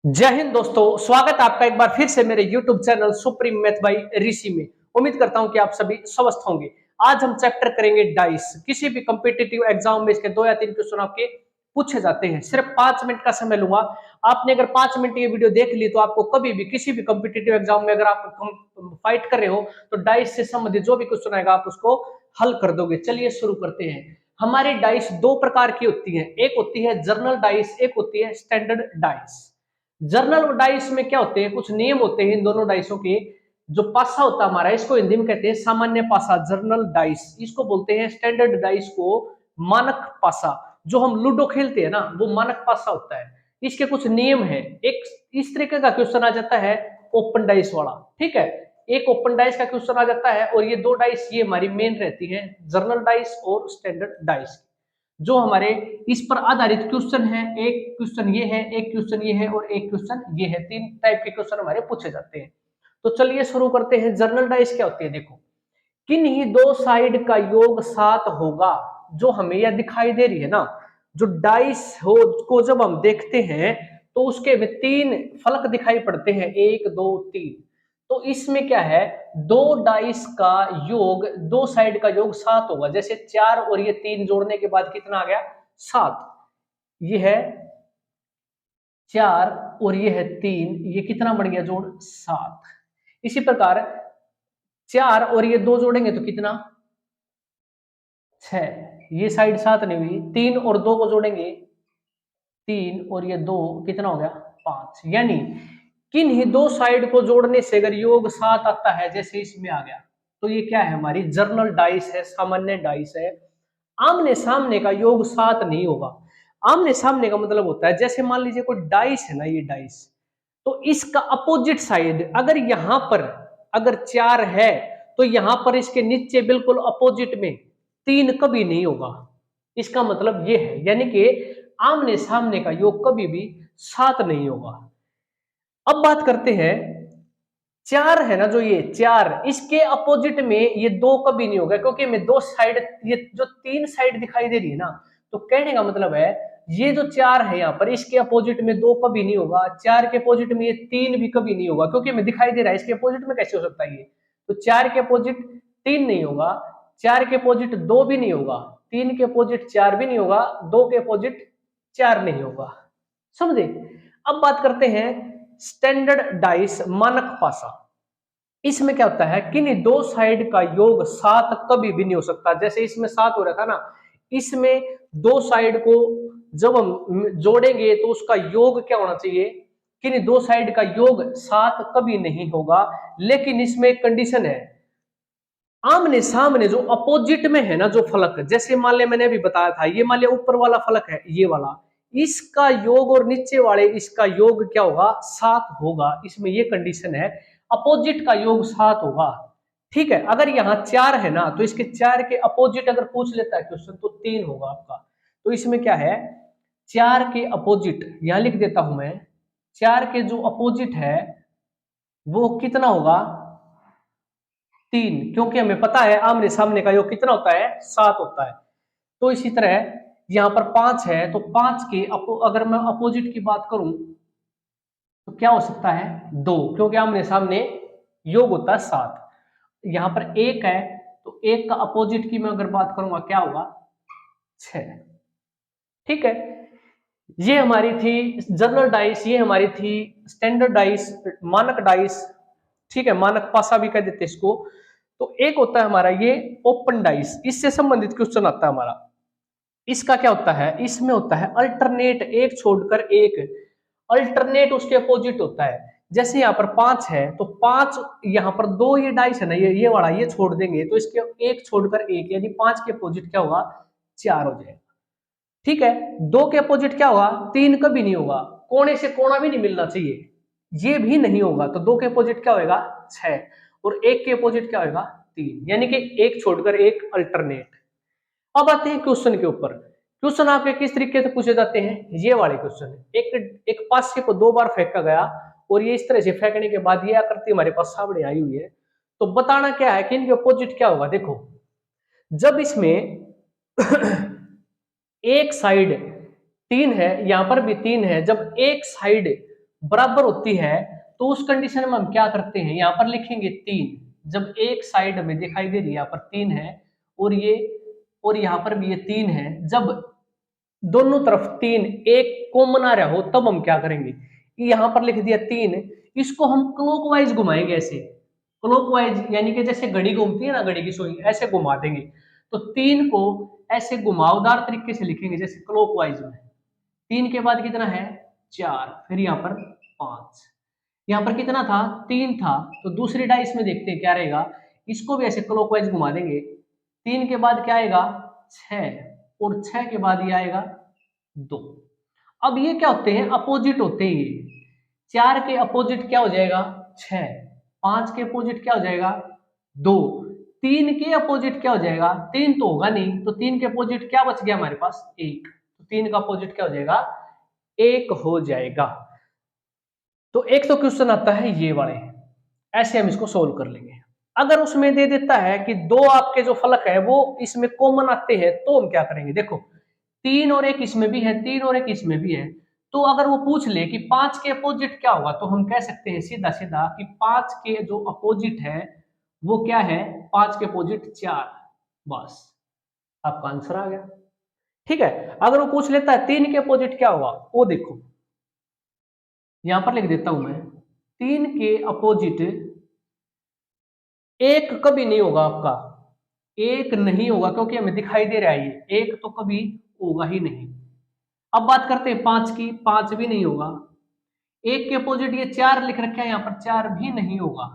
जय हिंद दोस्तों, स्वागत है आपका एक बार फिर से मेरे YouTube channel supreme math by Rishi में। उम्मीद करता हूं कि आप सभी स्वस्थ होंगे। आज हम चैप्टर करेंगे डाइस। किसी भी कॉम्पिटिटिव एग्जाम में इसके 2 या 3 क्वेश्चन आपके पूछे जाते हैं। सिर्फ 5 मिनट का समय लूंगा। आपने अगर 5 मिनट ये वीडियो देख ली तो आपको कभी भी किसी भी कॉम्पिटिटिव एग्जाम में अगर आप फाइट कर रहे हो तो डाइस से संबंधित जो भी क्वेश्चन आएगा आप उसको हल कर दोगे। चलिए शुरू करते हैं। हमारी डाइस 2 प्रकार की होती है, एक होती है जर्नल डाइस, एक होती है स्टैंडर्ड डाइस। जर्नल डाइस में क्या होते हैं, कुछ नियम होते हैं इन दोनों डाइसों के। जो पासा होता है हमारा, इसको हिंदी में कहते हैं सामान्य पासा जर्नल डाइस, इसको बोलते हैं स्टैंडर्ड डाइस को मानक पासा। जो हम लूडो खेलते हैं ना, वो मानक पासा होता है। इसके कुछ नियम है। एक इस तरीके का क्वेश्चन आ जाता है ओपन डाइस वाला, ठीक है। एक ओपन डाइस का क्वेश्चन आ जाता है और ये 2 डाइस ये हमारी मेन रहती है, जर्नल डाइस और स्टैंडर्ड डाइस। जो हमारे इस पर आधारित क्वेश्चन है, एक क्वेश्चन ये है, एक क्वेश्चन ये है और एक क्वेश्चन ये है। 3 टाइप के क्वेश्चन हमारे पूछे जाते हैं। तो चलिए शुरू करते हैं। जर्नल डाइस क्या होती है, देखो। किन्हीं 2 साइड का योग 7 होगा। जो हमें यह दिखाई दे रही है ना, जो डाइस हो को जब हम देखते हैं तो उसके में 3 फलक दिखाई पड़ते हैं, 1 2 3। तो इसमें क्या है, 2 डाइस का योग, 2 साइड का योग 7 होगा। जैसे 4 और ये 3 जोड़ने के बाद कितना आ गया, 7। ये है 4 और ये है 3, ये कितना बन गया जोड़, 7। इसी प्रकार 4 और ये 2 जोड़ेंगे तो कितना, 6। ये साइड 7 नहीं हुई। 3 और 2 को जोड़ेंगे, 3 और ये 2 कितना हो गया, 5। यानी किन्हीं 2 साइड को जोड़ने से अगर योग 7 आता है, जैसे इसमें आ गया, तो ये क्या है, हमारी जर्नल डाइस है, सामान्य डाइस है। आमने सामने का योग 7 नहीं होगा। आमने सामने का मतलब होता है, जैसे मान लीजिए कोई डाइस है ना, ये डाइस, तो इसका अपोजिट साइड अगर यहां पर अगर 4 है तो यहां पर इसके नीचे बिल्कुल अपोजिट में 3 कभी नहीं होगा। इसका मतलब ये है, यानी कि आमने सामने का योग कभी भी 7 नहीं होगा। अब बात करते हैं, 4 है ना, जो ये 4, इसके अपोजिट में ये 2 कभी नहीं होगा, क्योंकि मैं 2 साइड, ये जो 3 साइड दिखाई दे रही है ना, तो कहने का मतलब है ये जो 4 है यहाँ पर, इसके अपोजिट में 2 कभी नहीं होगा। 4 के अपोजिट में ये 3 भी कभी नहीं होगा, क्योंकि मैं दिखाई दे रहा है, इसके अपोजिट में कैसे हो सकता है ये। तो 4 के अपोजिट 3 नहीं होगा, 4 के अपोजिट 2 भी नहीं होगा, 3 के अपोजिट 4 भी नहीं होगा, 2 के अपोजिट 4 नहीं होगा। समझे। अब बात करते हैं स्टैंडर्ड डाइस, मानक पासा। इसमें क्या होता है, किन्हीं 2 साइड का योग 7 कभी भी नहीं हो सकता। जैसे इसमें 7 हो रहा था ना, इसमें 2 साइड को जब हम जोड़ेंगे तो उसका योग क्या होना चाहिए, किन्हीं 2 साइड का योग 7 कभी नहीं होगा। लेकिन इसमें एक कंडीशन है, आमने सामने जो अपोजिट में है ना, जो फलक, जैसे मान ले मैंने अभी बताया था, ये मान ले ऊपर वाला फलक है, ये वाला, इसका योग और नीचे वाले इसका योग क्या होगा, 7 होगा। इसमें ये कंडीशन है, अपोजिट का योग 7 होगा। ठीक है। अगर यहाँ 4 है ना, तो इसके 4 के अपोजिट अगर पूछ लेता है क्वेश्चन तो 3 होगा आपका। तो इसमें क्या है, 4 के अपोजिट यहां लिख देता हूं मैं, 4 के जो अपोजिट है वो कितना होगा, 3, क्योंकि हमें पता है आमने सामने का योग कितना होता है, 7 होता है। तो इसी तरह यहाँ पर 5 है, तो 5 के अगर मैं अपोजिट की बात करूं तो क्या हो सकता है, 2, क्योंकि आमने सामने योग होता है 7। यहाँ पर 1 है, तो 1 का अपोजिट की मैं अगर बात करूंगा क्या होगा, 6। ठीक है। ये हमारी थी जनरल डाइस, ये हमारी थी स्टैंडर्ड डाइस, मानक डाइस। ठीक है, मानक पासा भी कह देते इसको। तो एक होता है हमारा ये ओपन डाइस, इससे संबंधित क्वेश्चन आता है हमारा। इसका क्या होता है, इसमें होता है अल्टरनेट, एक छोड़कर एक, अल्टरनेट उसके अपोजिट होता है। जैसे यहाँ पर 5 है, तो 5 यहाँ पर 2 ये डाइस है ना, ये वाला ये छोड़ देंगे तो इसके एक छोड़कर एक, यानी 5 के अपोजिट क्या होगा, 4 हो जाएगा। ठीक है। 2 के अपोजिट क्या होगा, 3 कभी नहीं होगा, कोने से कोना भी नहीं मिलना चाहिए, ये भी नहीं होगा। तो 2 के अपोजिट क्या होगा, 6। और 1 के अपोजिट क्या होगा, 3, यानी कि एक छोड़कर एक अल्टरनेट। अब आते हैं क्वेश्चन के ऊपर। क्वेश्चन आपके किस तरीके से पूछे जाते हैं, ये वाले क्वेश्चन, एक पासे को 2 बार फेंका गया और ये इस तरह से फेंकने के बाद ये आकृति हमारे पास सामने आई हुई है। तो बताना क्या है कि इनके अपोजिट क्या होगा। देखो, जब इसमें एक साइड 3 है, यहां पर भी 3 है, जब एक साइड बराबर होती है तो उस कंडीशन में हम क्या करते हैं, यहाँ पर लिखेंगे 3। जब एक साइड हमें दिखाई दे रही है यहाँ पर 3 है और ये और यहाँ पर भी ये 3 है, जब दोनों तरफ 3 एक कॉमन आ रहा हो तब हम क्या करेंगे, यहाँ पर लिख दिया 3, इसको हम क्लॉकवाइज घुमाएंगे ऐसे, क्लॉकवाइज यानी कि जैसे घड़ी घूमती है ना, घड़ी की सुई ऐसे घुमा देंगे। तो 3 को ऐसे घुमावदार तरीके से लिखेंगे जैसे क्लॉकवाइज में। 3 के बाद कितना है 4, फिर यहाँ पर 5, यहाँ पर कितना था 3 था, तो दूसरी डाइस में देखते हैं क्या रहेगा, इसको भी ऐसे क्लॉकवाइज घुमा देंगे। 3 के बाद क्या आएगा 6 और 6 के बाद ये आएगा 2। अब ये क्या होते हैं अपोजिट होते हैं ये, 4 के अपोजिट क्या हो जाएगा 6, 5 के अपोजिट क्या हो जाएगा 2, 3 के अपोजिट क्या हो जाएगा 3 तो होगा नहीं, तो 3 के अपोजिट क्या बच गया हमारे पास 1, तो 3 का अपोजिट क्या हो जाएगा 1 हो जाएगा। तो एक तो क्वेश्चन आता है ये वाले, ऐसे हम इसको सोल्व कर लेंगे। अगर उसमें दे देता है कि दो आपके जो फलक है वो इसमें कॉमन आते हैं तो हम क्या करेंगे, देखो 3 और 1 इसमें भी है, 3 और 1 इसमें भी है, तो अगर वो पूछ ले कि 5 के अपोजिट क्या होगा तो हम कह सकते हैं सीधा सीधा कि 5 के जो अपोजिट है वो क्या है, 5 के अपोजिट 4, बस आपका आंसर आ गया। ठीक है, अगर वो पूछ लेता है 3 के अपोजिट क्या होगा, वो देखो यहां पर लिख देता हूं मैं, 3 के अपोजिट 1 कभी नहीं होगा आपका, 1 नहीं होगा क्योंकि हमें दिखाई दे रहा है ये 1 तो कभी होगा ही नहीं। अब बात करते हैं 5 की, 5 भी नहीं होगा। 1 के अपोजिट ये 4 लिख रखा है यहाँ पर, 4 भी नहीं होगा।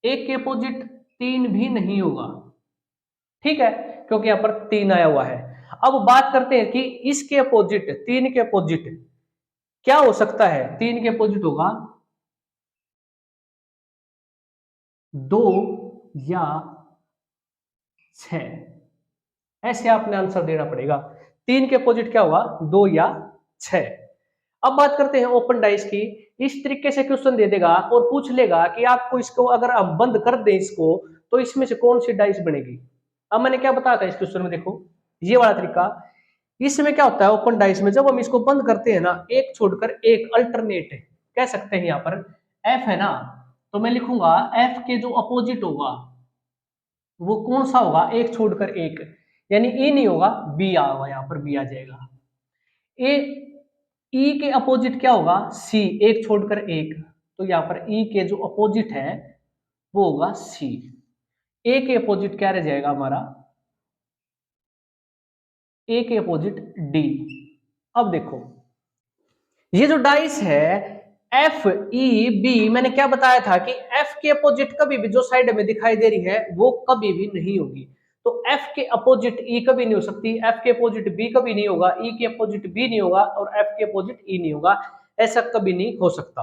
1 के अपोजिट 3 भी नहीं होगा, ठीक है, क्योंकि यहाँ पर 3 आया हुआ है। अब बात करते हैं कि इसके अपोजिट 3 के अपोजिट क्या हो सकता है, 3 के अपोजिट होगा 2 या 6, ऐसे आपने आंसर देना पड़ेगा। 3 के अपोजिट क्या होगा 2 या 6। अब बात करते हैं ओपन डाइस की। इस तरीके से क्वेश्चन दे देगा और पूछ लेगा कि आपको इसको अगर आप बंद कर दें इसको तो इसमें से कौन सी डाइस बनेगी। अब मैंने क्या बताया था इस क्वेश्चन में, देखो ये वाला तरीका, इसमें क्या होता है ओपन डाइस में जब हम इसको बंद करते हैं ना, एक छोड़कर एक अल्टरनेट कह सकते हैं, यहाँ पर एफ है ना, तो मैं लिखूंगा एफ के जो अपोजिट होगा वो कौन सा होगा, एक छोड़कर एक, यानी ए नहीं होगा बी आएगा, यहाँ पर बी आ जाएगा। ए ई के अपोजिट क्या होगा सी, एक छोड़कर एक, तो यहाँ पर ई के जो अपोजिट है वो होगा सी। ए के अपोजिट क्या रह जाएगा हमारा, ए के अपोजिट डी। अब देखो ये जो डाइस है एफ ई बी, मैंने क्या बताया था कि एफ के अपोजिट कभी भी जो साइड में दिखाई दे रही है वो कभी भी नहीं होगी, तो एफ के अपोजिट ई कभी नहीं हो सकती, एफ के अपोजिट बी कभी नहीं होगा, ई के अपोजिट बी नहीं होगा और एफ के अपोजिट ई नहीं होगा, ऐसा कभी नहीं हो सकता।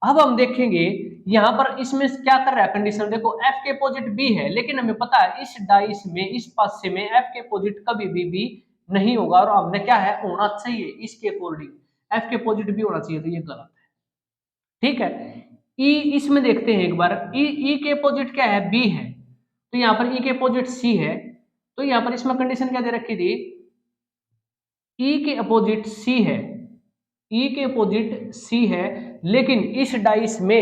अब हम देखेंगे यहां पर इसमें क्या कर रहा है कंडीशन, देखो एफ के अपोजिट बी है लेकिन हमें पता है इस डाइस में इस पासे में एफ के अपोजिट कभी भी बी नहीं होगा, और हमने क्या है होना चाहिए इसके अकॉर्डिंग एफ के अपोजिट भी होना चाहिए, तो ये गलत है। ठीक है, ई इसमें देखते हैं एक बार, ई ई के अपोजिट क्या है बी है, तो यहाँ पर ई के अपोजिट सी है, तो यहाँ पर इसमें कंडीशन क्या दे रखी थी, ई के अपोजिट सी है, ई के अपोजिट सी है, लेकिन इस डाइस में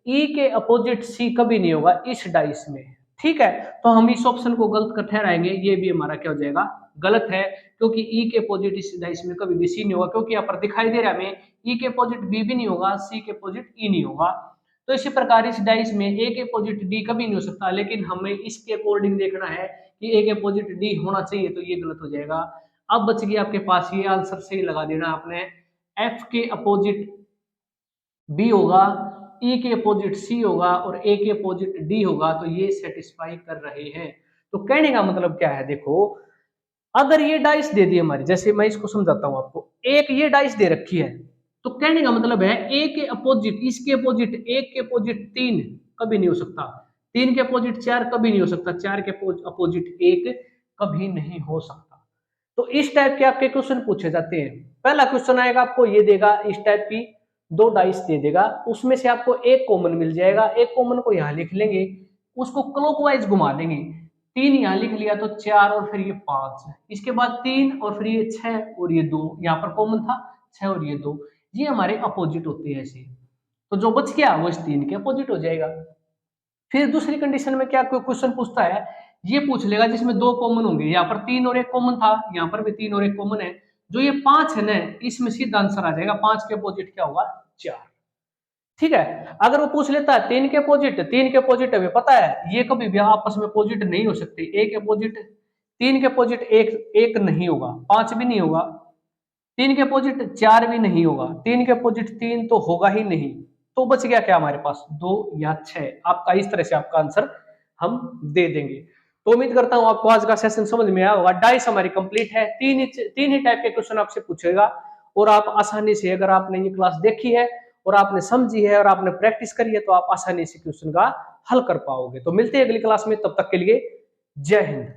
ई के अपोजिट सी कभी नहीं होगा इस डाइस में। ठीक है, तो हम इस ऑप्शन को गलत कर ठहराएंगे, ये भी हमारा क्या हो जाएगा गलत है, क्योंकि ई के अपोजिट इस डाइस में कभी भी सी नहीं होगा, क्योंकि यहाँ पर दिखाई दे रहा है हमें ई के अपोजिट बी भी नहीं होगा, सी के अपोजिट ई नहीं होगा। तो इसी प्रकार इस डाइस में ए के अपोजिट डी कभी नहीं हो सकता, लेकिन हमें इसके अकॉर्डिंग देखना है कि ए के अपोजिट डी होना चाहिए, तो ये गलत हो जाएगा। अब बच गया आपके पास, ये आंसर सही लगा देना आपने, एफ के अपोजिट बी होगा, ई के अपोजिट सी होगा और ए के अपोजिट डी होगा, तो ये सेटिस्फाई कर रहे हैं। तो कहने का मतलब क्या है, देखो अगर ये डाइस दे दी हमारी, जैसे मैं इसको समझाता हूं आपको, एक ये डाइस दे रखी है, तो कहने का मतलब है ए के अपोजिट इसके अपोजिट, एक के अपोजिट 3 कभी नहीं हो सकता, 3 के अपोजिट 4 कभी नहीं हो सकता, 4 के अपोजिट 1 कभी नहीं हो सकता। तो इस टाइप के आपके क्वेश्चन पूछे जाते हैं। पहला क्वेश्चन आएगा आपको ये देगा इस टाइप की दो डाइस दे देगा, उसमें से आपको एक कॉमन मिल जाएगा, एक कॉमन को यहाँ लिख लेंगे, उसको क्लॉकवाइज घुमा देंगे, 3 यहाँ लिख लिया तो 4 और फिर ये 5, इसके बाद 3 और फिर ये 6 और ये 2, यहाँ पर कॉमन था 6 और ये 2, ये हमारे अपोजिट होते हैं ऐसे। तो जो बच गया वो इस 3 के अपोजिट हो जाएगा। फिर दूसरी कंडीशन में क्या कोई क्वेश्चन पूछता है, ये पूछ लेगा जिसमें 2 कॉमन होंगे, यहाँ पर 3 और 1 कॉमन था, यहाँ पर भी 3 और 1 कॉमन है, जो ये 5 है ना, इसमें सीधा आंसर आ जाएगा, 5 के अपोजिट क्या होगा, 4। ठीक है। अगर वो पूछ लेता है 3 के अपोजिट, 3 के अपोजिट हमें पता है ये कभी भी आपस में अपोजिट नहीं हो सकते, 1 के अपोजिट 3 के अपोजिट 1 नहीं होगा, 5 भी नहीं होगा, 3 के अपोजिट 4 भी नहीं होगा, 3 के अपोजिट 3 तो होगा ही नहीं। तो बच गया क्या हमारे पास, 2 या 6। आपका इस तरह से आपका आंसर हम दे देंगे। तो उम्मीद करता हूं आपको आज का सेशन समझ में आया होगा। डाइस हमारी कंप्लीट है, तीन ही टाइप के क्वेश्चन आपसे पूछेगा और आप आसानी से, अगर आपने ये क्लास देखी है और आपने समझी है और आपने प्रैक्टिस करी है, तो आप आसानी से क्वेश्चन का हल कर पाओगे। तो मिलते हैं अगली क्लास में, तब तक के लिए जय हिंद।